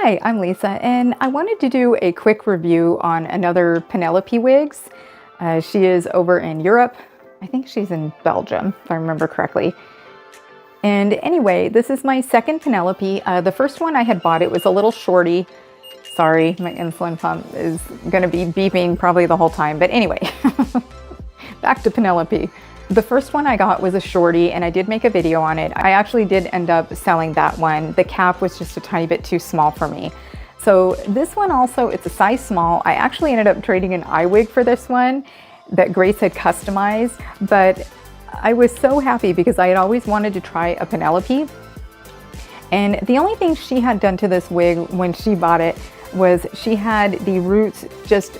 Hi, I'm Lisa, and I wanted to do a quick review on another Penelope Wigs. She is over in Europe. I think she's in Belgium, if I remember correctly. And anyway, this is my second Penelope. The first one I had bought, it was a little shorty. Sorry, my insulin pump is going to be beeping probably the whole time. But anyway, back to Penelope. The first one I got was a shorty, and I did make a video on it. I actually did end up selling that one. The cap was just a tiny bit too small for me. So this one also, it's a size small. I actually ended up trading an wig for this one that Grace had customized, but I was so happy because I had always wanted to try a Penelope. And the only thing she had done to this wig when she bought it was she had the roots just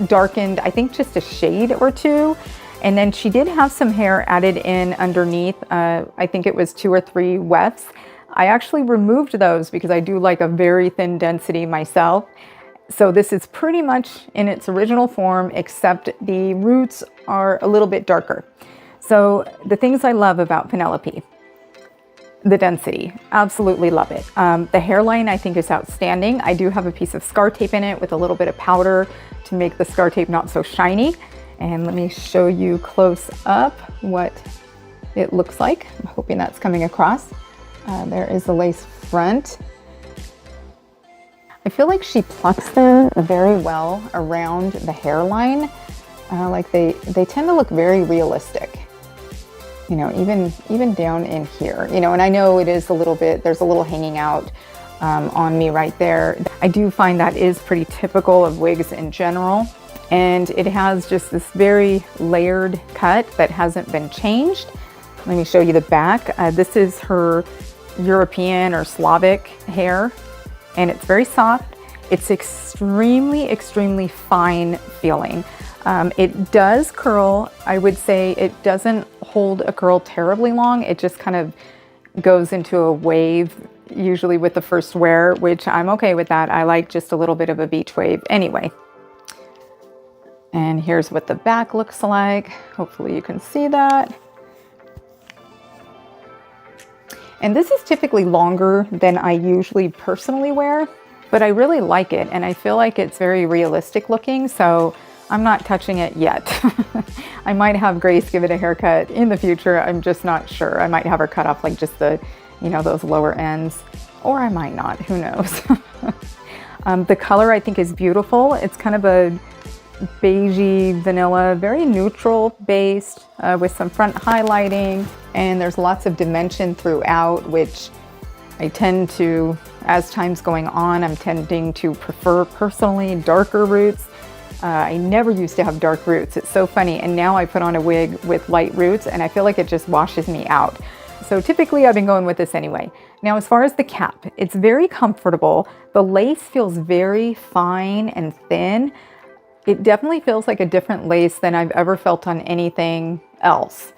darkened, I think just a shade or two. And then she did have some hair added in underneath. I think it was 2 or 3 wefts. I actually removed those because I do like a very thin density myself. So this is pretty much in its original form, except the roots are a little bit darker. So the things I love about Penelope: the density, absolutely love it. The hairline I think is outstanding. I do have a piece of scar tape in it with a little bit of powder to make the scar tape not so shiny. And let me show you close up what it looks like. I'm hoping that's coming across. There is the lace front. I feel like she plucks them very well around the hairline. Like they tend to look very realistic. You know, even down in here. You know, and I know it is a little bit, there's a little hanging out on me right there. I do find that is pretty typical of wigs in general. And it has just this very layered cut that hasn't been changed. Let me show you the back. This is her European or Slavic hair, and it's very soft. It's extremely, extremely fine feeling. It does curl. I would say it doesn't hold a curl terribly long. It just kind of goes into a wave, usually with the first wear, which I'm okay with that. I like just a little bit of a beach wave anyway. And here's what the back looks like. Hopefully you can see that. And this is typically longer than I usually personally wear, but I really like it. And I feel like it's very realistic looking, so I'm not touching it yet. I might have Grace give it a haircut in the future. I'm just not sure. I might have her cut off like just the, you know, those lower ends, or I might not, who knows. The color I think is beautiful. It's kind of a beigey vanilla, very neutral based with some front highlighting, and there's lots of dimension throughout, which I tend to, as time's going on, I'm tending to prefer personally darker roots. I never used to have dark roots. It's so funny, and now I put on a wig with light roots and I feel like it just washes me out. So typically I've been going with this anyway. Now as far as the cap, it's very comfortable. The lace feels very fine and thin. It definitely feels like a different lace than I've ever felt on anything else.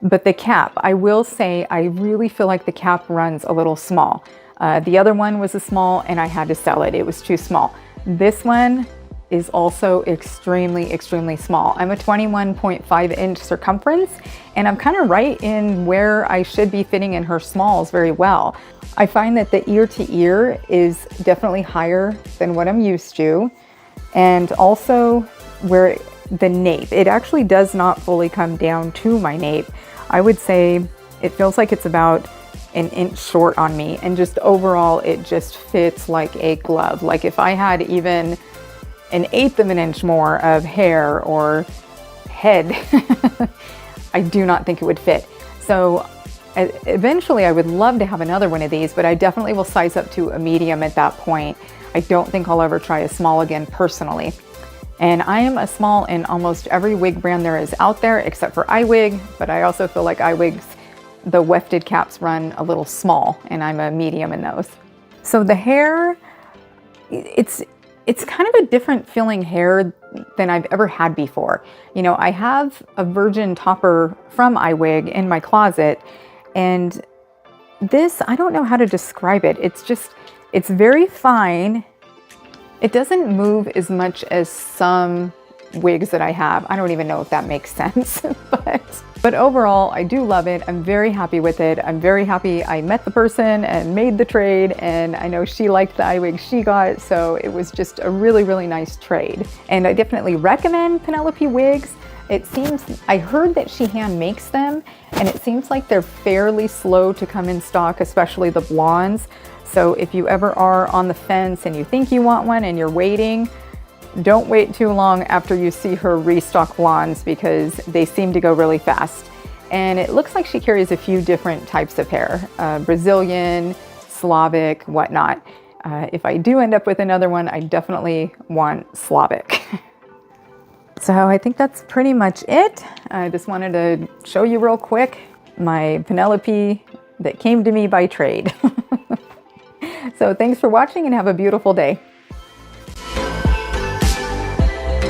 But the cap, I will say, I really feel like the cap runs a little small. The other one was a small and I had to sell it. It was too small. This one is also extremely, extremely small. I'm a 21.5 inch circumference, and I'm kind of right in where I should be fitting in her smalls very well. I find that the ear to ear is definitely higher than what I'm used to. And also where the nape, it actually does not fully come down to my nape. I would say it feels like it's about an inch short on me, and just overall it just fits like a glove. Like if I had even 1/8 of an inch more of hair or head, I do not think it would fit. So eventually I would love to have another one of these, but I definitely will size up to a medium at that point. I don't think I'll ever try a small again personally. And I am a small in almost every wig brand there is out there except for WIG, but I also feel like WIGs, the wefted caps run a little small, and I'm a medium in those. So the hair, it's kind of a different feeling hair than I've ever had before. You know, I have a virgin topper from WIG in my closet, and this, I don't know how to describe it. It's very fine. It doesn't move as much as some wigs that I have. I don't even know if that makes sense, but overall, I do love it. I'm very happy with it. I'm very happy I met the person and made the trade, and I know she liked the eye wig she got, so it was just a really, really nice trade. And I definitely recommend Penelope Wigs. It seems, I heard that she hand makes them, and it seems like they're fairly slow to come in stock, especially the blondes. So if you ever are on the fence and you think you want one and you're waiting, don't wait too long after you see her restock blondes, because they seem to go really fast. And it looks like she carries a few different types of hair, Brazilian, Slavic, whatnot. If I do end up with another one, I definitely want Slavic. So I think that's pretty much it. I just wanted to show you real quick my Penelope that came to me by trade. So thanks for watching and have a beautiful day.